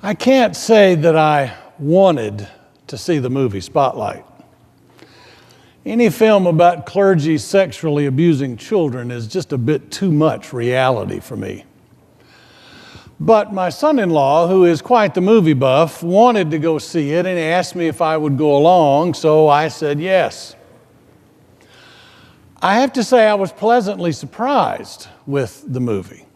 I can't say that I wanted to see the movie Spotlight. Any film about clergy sexually abusing children is just a bit too much reality for me. But my son-in-law, who is quite the movie buff, wanted to go see it and he asked me if I would go along, so I said yes. I have to say I was pleasantly surprised with the movie.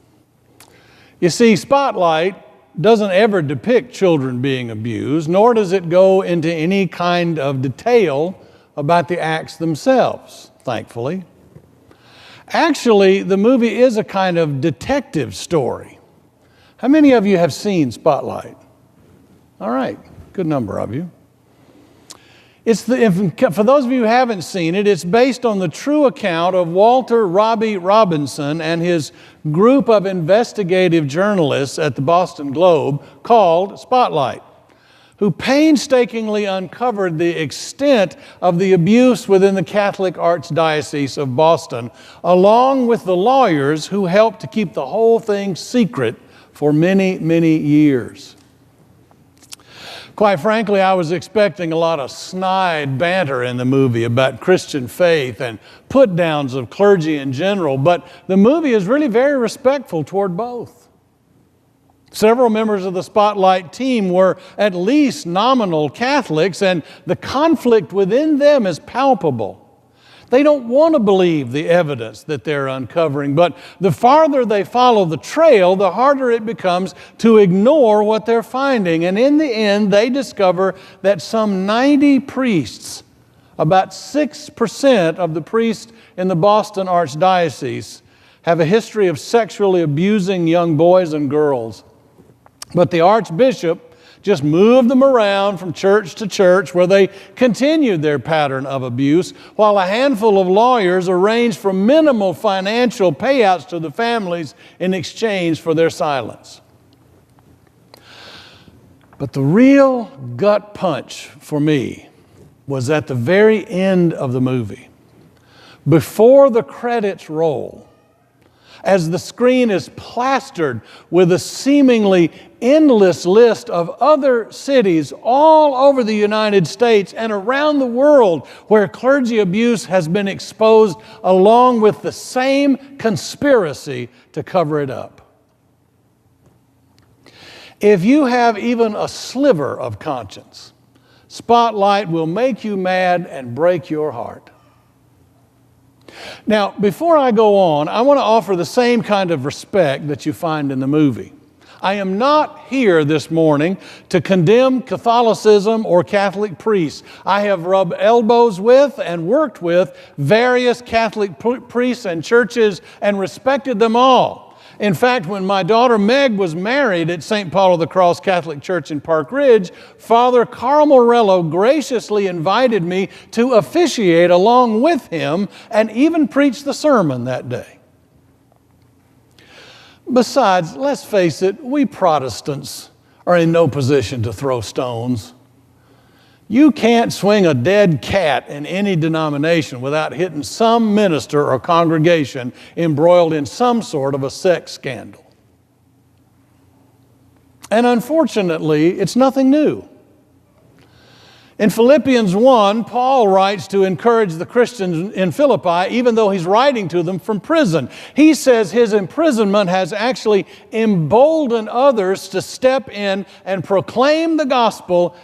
You see, Spotlight doesn't ever depict children being abused, nor does it go into any kind of detail about the acts themselves, thankfully. Actually, the movie is a kind of detective story. How many of you have seen Spotlight? All right, good number of you. For those of you who haven't seen it, it's based on the true account of Walter Robbie Robinson and his group of investigative journalists at the Boston Globe called Spotlight, who painstakingly uncovered the extent of the abuse within the Catholic Archdiocese of Boston, along with the lawyers who helped to keep the whole thing secret for many, many years. Quite frankly, I was expecting a lot of snide banter in the movie about Christian faith and put-downs of clergy in general, but the movie is really very respectful toward both. Several members of the Spotlight team were at least nominal Catholics, and the conflict within them is palpable. They don't want to believe the evidence that they're uncovering, but the farther they follow the trail, the harder it becomes to ignore what they're finding. And in the end, they discover that some 90 priests, about 6% of the priests in the Boston Archdiocese, have a history of sexually abusing young boys and girls. But the Archbishop just moved them around from church to church where they continued their pattern of abuse, while a handful of lawyers arranged for minimal financial payouts to the families in exchange for their silence. But the real gut punch for me was at the very end of the movie. Before the credits roll, as the screen is plastered with a seemingly endless list of other cities all over the United States and around the world where clergy abuse has been exposed, along with the same conspiracy to cover it up. If you have even a sliver of conscience, Spotlight will make you mad and break your heart. Now, before I go on, I want to offer the same kind of respect that you find in the movie. I am not here this morning to condemn Catholicism or Catholic priests. I have rubbed elbows with and worked with various Catholic priests and churches and respected them all. In fact, when my daughter Meg was married at St. Paul of the Cross Catholic Church in Park Ridge, Father Carl Morello graciously invited me to officiate along with him and even preach the sermon that day. Besides, let's face it, we Protestants are in no position to throw stones. You can't swing a dead cat in any denomination without hitting some minister or congregation embroiled in some sort of a sex scandal. And unfortunately, it's nothing new. In Philippians 1, Paul writes to encourage the Christians in Philippi, even though he's writing to them from prison. He says his imprisonment has actually emboldened others to step in and proclaim the gospel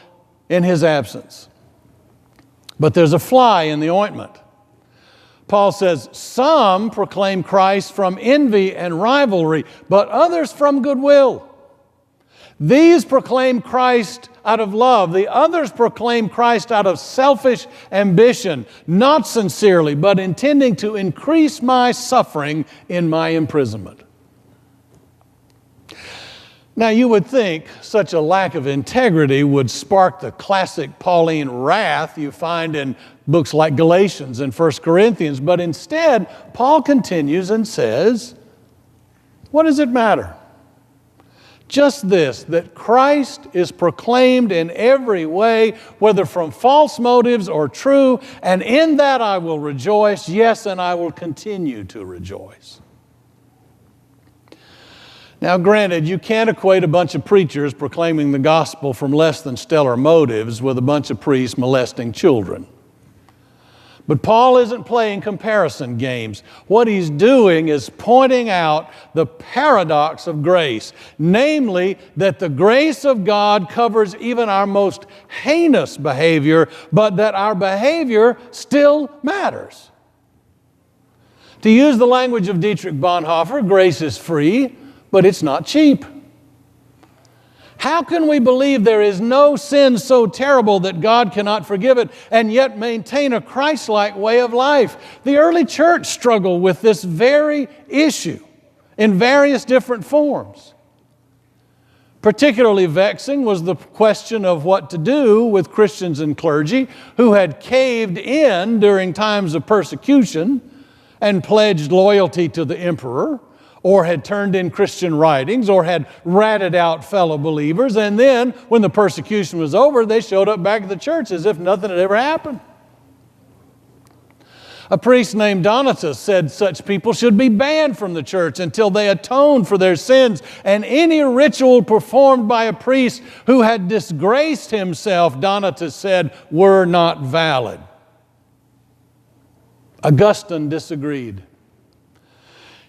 in his absence. But there's a fly in the ointment. Paul says, some proclaim Christ from envy and rivalry, but others from goodwill. These proclaim Christ out of love. The others proclaim Christ out of selfish ambition, not sincerely, but intending to increase my suffering in my imprisonment. Now, you would think such a lack of integrity would spark the classic Pauline wrath you find in books like Galatians and 1 Corinthians, but instead, Paul continues and says, what does it matter? Just this, that Christ is proclaimed in every way, whether from false motives or true, and in that I will rejoice, yes, and I will continue to rejoice. Now, granted, you can't equate a bunch of preachers proclaiming the gospel from less than stellar motives with a bunch of priests molesting children. But Paul isn't playing comparison games. What he's doing is pointing out the paradox of grace, namely that the grace of God covers even our most heinous behavior, but that our behavior still matters. To use the language of Dietrich Bonhoeffer, grace is free, but it's not cheap. How can we believe there is no sin so terrible that God cannot forgive it and yet maintain a Christ-like way of life? The early church struggled with this very issue in various different forms. Particularly vexing was the question of what to do with Christians and clergy who had caved in during times of persecution and pledged loyalty to the emperor, or had turned in Christian writings, or had ratted out fellow believers, and then, when the persecution was over, they showed up back at the church as if nothing had ever happened. A priest named Donatus said such people should be banned from the church until they atoned for their sins, and any ritual performed by a priest who had disgraced himself, Donatus said, were not valid. Augustine disagreed.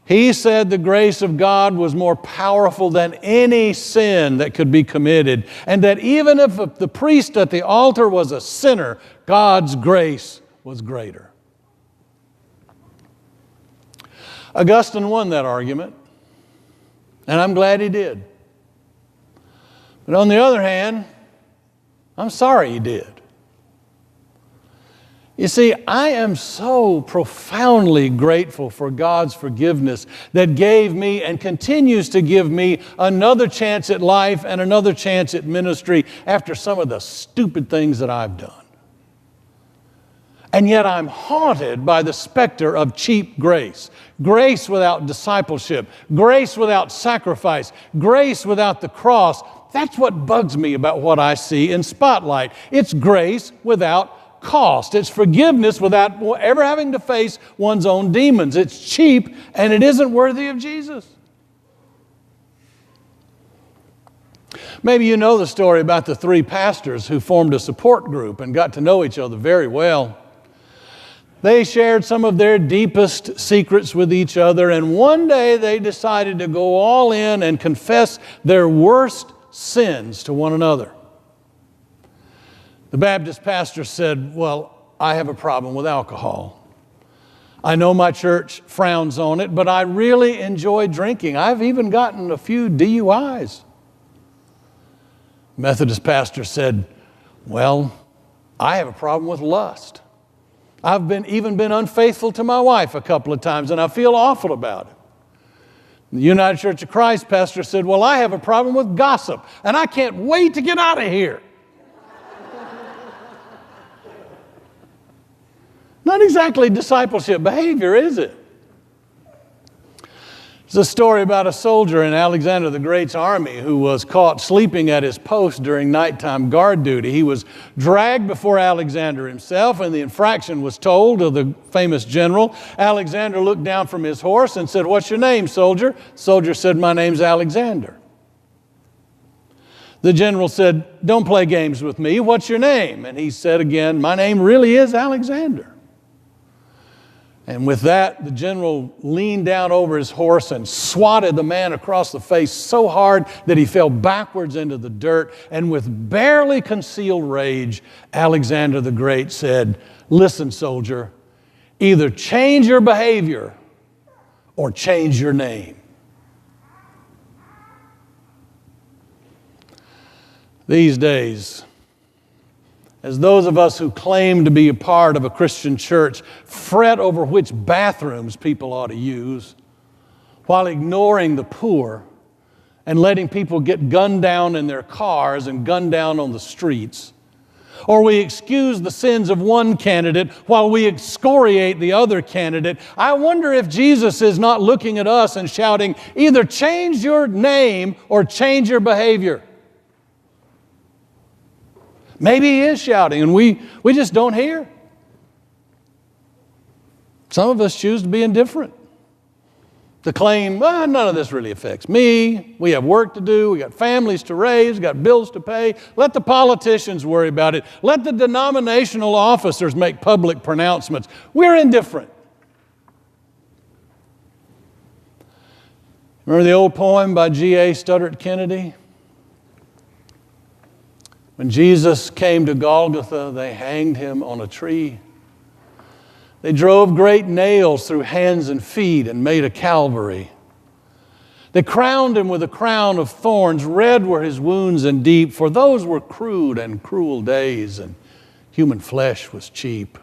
He said the grace of God was more powerful than any sin that could be committed, and that even if the priest at the altar was a sinner, God's grace was greater. Augustine won that argument, and I'm glad he did. But on the other hand, I'm sorry he did. You see, I am so profoundly grateful for God's forgiveness that gave me and continues to give me another chance at life and another chance at ministry after some of the stupid things that I've done. And yet I'm haunted by the specter of cheap grace. Grace without discipleship. Grace without sacrifice. Grace without the cross. That's what bugs me about what I see in Spotlight. It's grace without cost. It's forgiveness without ever having to face one's own demons. It's cheap and it isn't worthy of Jesus. Maybe you know the story about the three pastors who formed a support group and got to know each other very well. They shared some of their deepest secrets with each other, and one day they decided to go all in and confess their worst sins to one another. The Baptist pastor said, "Well, I have a problem with alcohol. I know my church frowns on it, but I really enjoy drinking. I've even gotten a few DUIs. Methodist pastor said, "Well, I have a problem with lust. I've even been unfaithful to my wife a couple of times, and I feel awful about it." The United Church of Christ pastor said, "Well, I have a problem with gossip, and I can't wait to get out of here." Not exactly discipleship behavior, is it? It's a story about a soldier in Alexander the Great's army who was caught sleeping at his post during nighttime guard duty. He was dragged before Alexander himself, and the infraction was told to the famous general. Alexander looked down from his horse and said, "What's your name, soldier?" The soldier said, "My name's Alexander." The general said, "Don't play games with me. What's your name?" And he said again, "My name really is Alexander." And with that, the general leaned down over his horse and swatted the man across the face so hard that he fell backwards into the dirt. And with barely concealed rage, Alexander the Great said, "Listen, soldier, either change your behavior or change your name." These days, as those of us who claim to be a part of a Christian church fret over which bathrooms people ought to use, while ignoring the poor and letting people get gunned down in their cars and gunned down on the streets, or we excuse the sins of one candidate while we excoriate the other candidate, I wonder if Jesus is not looking at us and shouting, "Either change your name or change your behavior." Maybe he is shouting and we just don't hear. Some of us choose to be indifferent. to claim, well, none of this really affects me. We have work to do. We got families to raise. We got bills to pay. Let the politicians worry about it. Let the denominational officers make public pronouncements. We're indifferent. Remember the old poem by G.A. Studdert Kennedy? When Jesus came to Golgotha, they hanged him on a tree. They drove great nails through hands and feet and made a Calvary. They crowned him with a crown of thorns. Red were his wounds and deep, for those were crude and cruel days, and human flesh was cheap.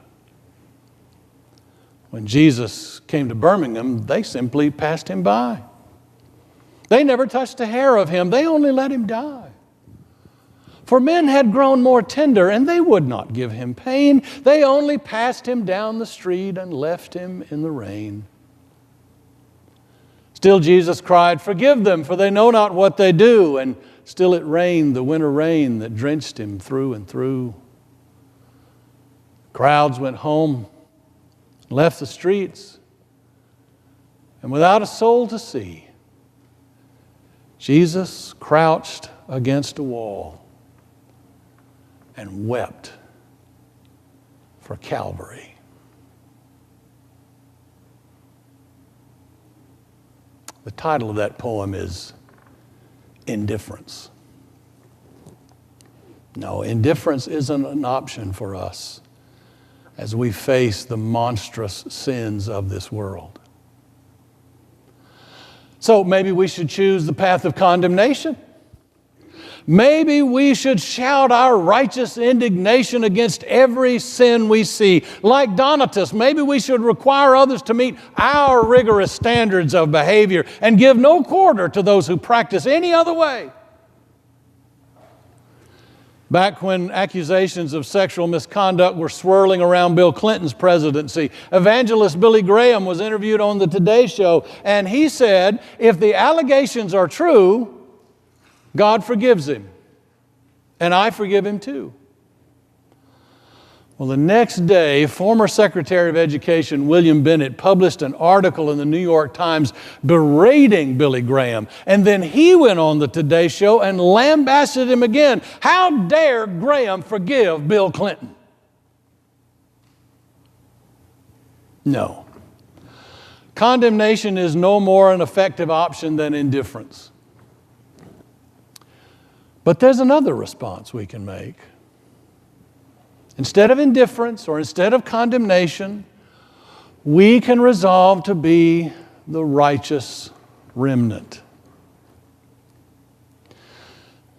When Jesus came to Birmingham, they simply passed him by. They never touched a hair of him. They only let him die. For men had grown more tender, and they would not give him pain. They only passed him down the street and left him in the rain. Still Jesus cried, "Forgive them, for they know not what they do." And still it rained, the winter rain that drenched him through and through. Crowds went home, left the streets, and without a soul to see, Jesus crouched against a wall and wept for Calvary. The title of that poem is Indifference. No, indifference isn't an option for us as we face the monstrous sins of this world. So maybe we should choose the path of condemnation. Maybe we should shout our righteous indignation against every sin we see. Like Donatus, maybe we should require others to meet our rigorous standards of behavior and give no quarter to those who practice any other way. Back when accusations of sexual misconduct were swirling around Bill Clinton's presidency, evangelist Billy Graham was interviewed on the Today Show, and he said, if the allegations are true, God forgives him, and I forgive him too. Well, the next day, former Secretary of Education William Bennett published an article in the New York Times berating Billy Graham, and then he went on the Today Show and lambasted him again. How dare Graham forgive Bill Clinton? No. Condemnation is no more an effective option than indifference. But there's another response we can make. Instead of indifference or instead of condemnation, we can resolve to be the righteous remnant.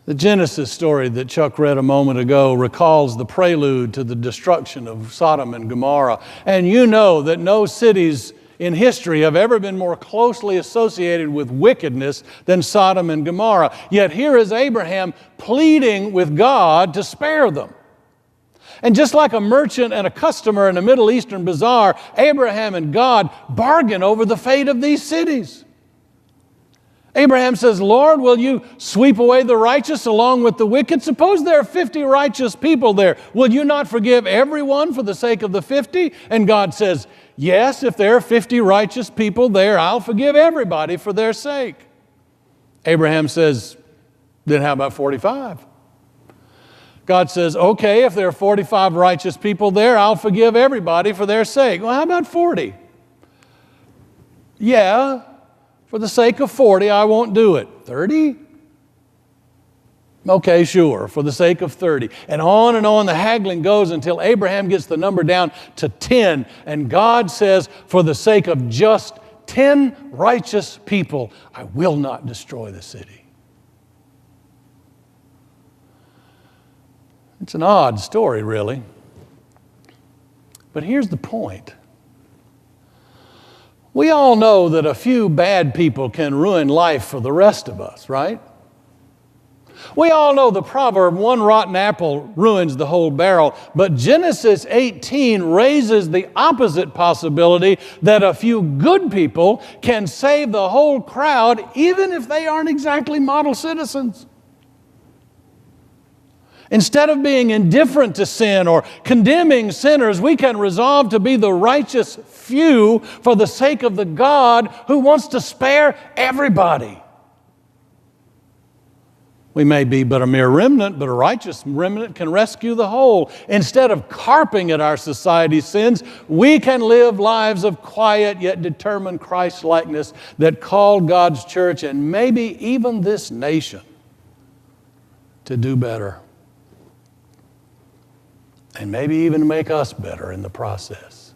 The Genesis story that Chuck read a moment ago recalls the prelude to the destruction of Sodom and Gomorrah. And you know that no cities in history have ever been more closely associated with wickedness than Sodom and Gomorrah. Yet here is Abraham pleading with God to spare them. And just like a merchant and a customer in a Middle Eastern bazaar, Abraham and God bargain over the fate of these cities. Abraham says, Lord, will you sweep away the righteous along with the wicked? Suppose there are 50 righteous people there. Will you not forgive everyone for the sake of the 50? And God says, yes, if there are 50 righteous people there, I'll forgive everybody for their sake. Abraham says, then how about 45? God says, okay, if there are 45 righteous people there, I'll forgive everybody for their sake. Well, how about 40? Yeah, for the sake of 40, I won't do it. 30? Okay, sure, for the sake of 30. And on the haggling goes until Abraham gets the number down to 10. And God says, for the sake of just 10 righteous people, I will not destroy the city. It's an odd story, really. But here's the point. We all know that a few bad people can ruin life for the rest of us, right? We all know the proverb, one rotten apple ruins the whole barrel, but Genesis 18 raises the opposite possibility that a few good people can save the whole crowd, even if they aren't exactly model citizens. Instead of being indifferent to sin or condemning sinners, we can resolve to be the righteous few for the sake of the God who wants to spare everybody. We may be but a mere remnant, but a righteous remnant can rescue the whole. Instead of carping at our society's sins, we can live lives of quiet yet determined Christ-likeness that call God's church and maybe even this nation to do better. And maybe even make us better in the process.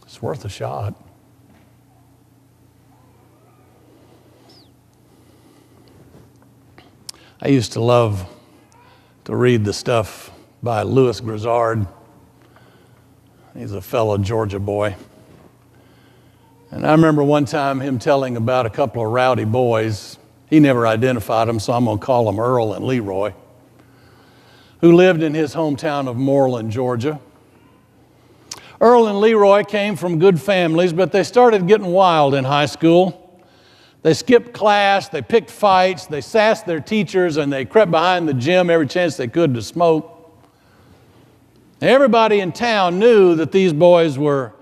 It's worth a shot. I used to love to read the stuff by Louis Grizzard. He's a fellow Georgia boy. And I remember one time him telling about a couple of rowdy boys. He never identified them, so I'm going to call them Earl and Leroy, who lived in his hometown of Moreland, Georgia. Earl and Leroy came from good families, but they started getting wild in high school. They skipped class, they picked fights, they sassed their teachers, and they crept behind the gym every chance they could to smoke. Everybody in town knew that these boys were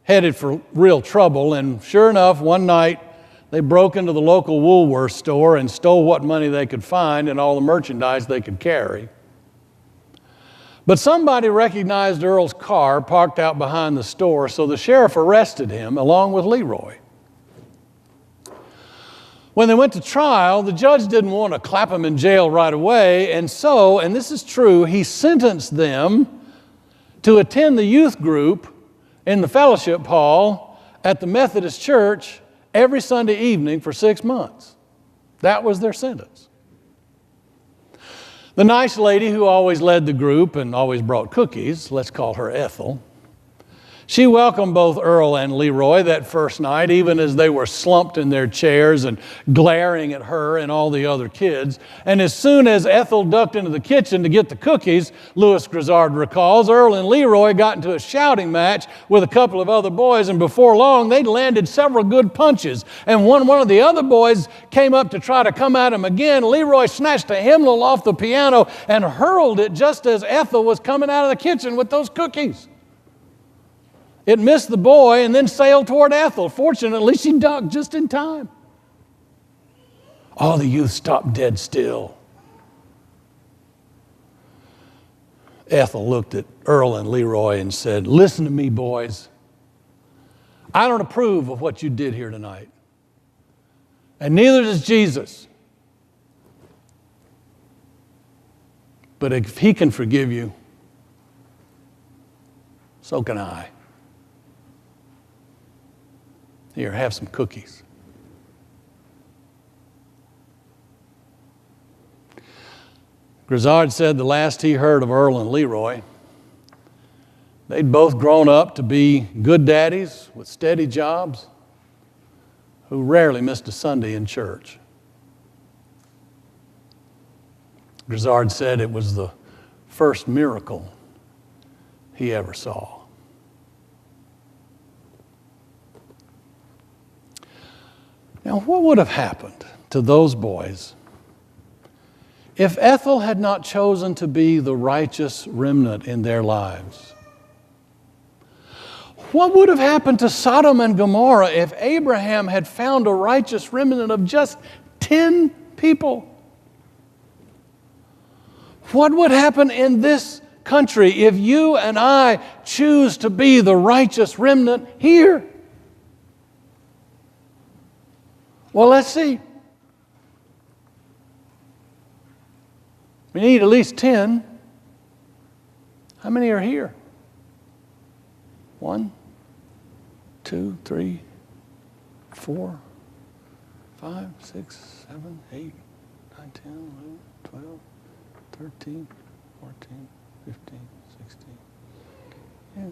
headed for real trouble, and sure enough, one night they broke into the local Woolworth store and stole what money they could find and all the merchandise they could carry. But somebody recognized Earl's car parked out behind the store, so the sheriff arrested him along with Leroy. When they went to trial, the judge didn't want to clap them in jail right away, and so, and this is true, he sentenced them to attend the youth group in the fellowship hall at the Methodist Church every Sunday evening for 6 months. That was their sentence. The nice lady who always led the group and always brought cookies, let's call her Ethel, she welcomed both Earl and Leroy that first night, even as they were slumped in their chairs and glaring at her and all the other kids. And as soon as Ethel ducked into the kitchen to get the cookies, Louis Grizzard recalls, Earl and Leroy got into a shouting match with a couple of other boys, and before long, they'd landed several good punches. And when one of the other boys came up to try to come at him again, Leroy snatched a hymnal off the piano and hurled it just as Ethel was coming out of the kitchen with those cookies. It missed the boy and then sailed toward Ethel. Fortunately, she ducked just in time. All the youth stopped dead still. Ethel looked at Earl and Leroy and said, "Listen to me, boys. I don't approve of what you did here tonight. And neither does Jesus. But if he can forgive you, so can I. Here, have some cookies." Grizzard said the last he heard of Earl and Leroy, they'd both grown up to be good daddies with steady jobs who rarely missed a Sunday in church. Grizzard said it was the first miracle he ever saw. Now, what would have happened to those boys if Ethel had not chosen to be the righteous remnant in their lives? What would have happened to Sodom and Gomorrah if Abraham had found a righteous remnant of just 10 people? What would happen in this country if you and I choose to be the righteous remnant here? Well, let's see. We need at least 10. How many are here? 1, 2, 3, 4, 5, 6, 7, 8, 9, 10, 11, 12, 13, 14, 15, 16. Yeah.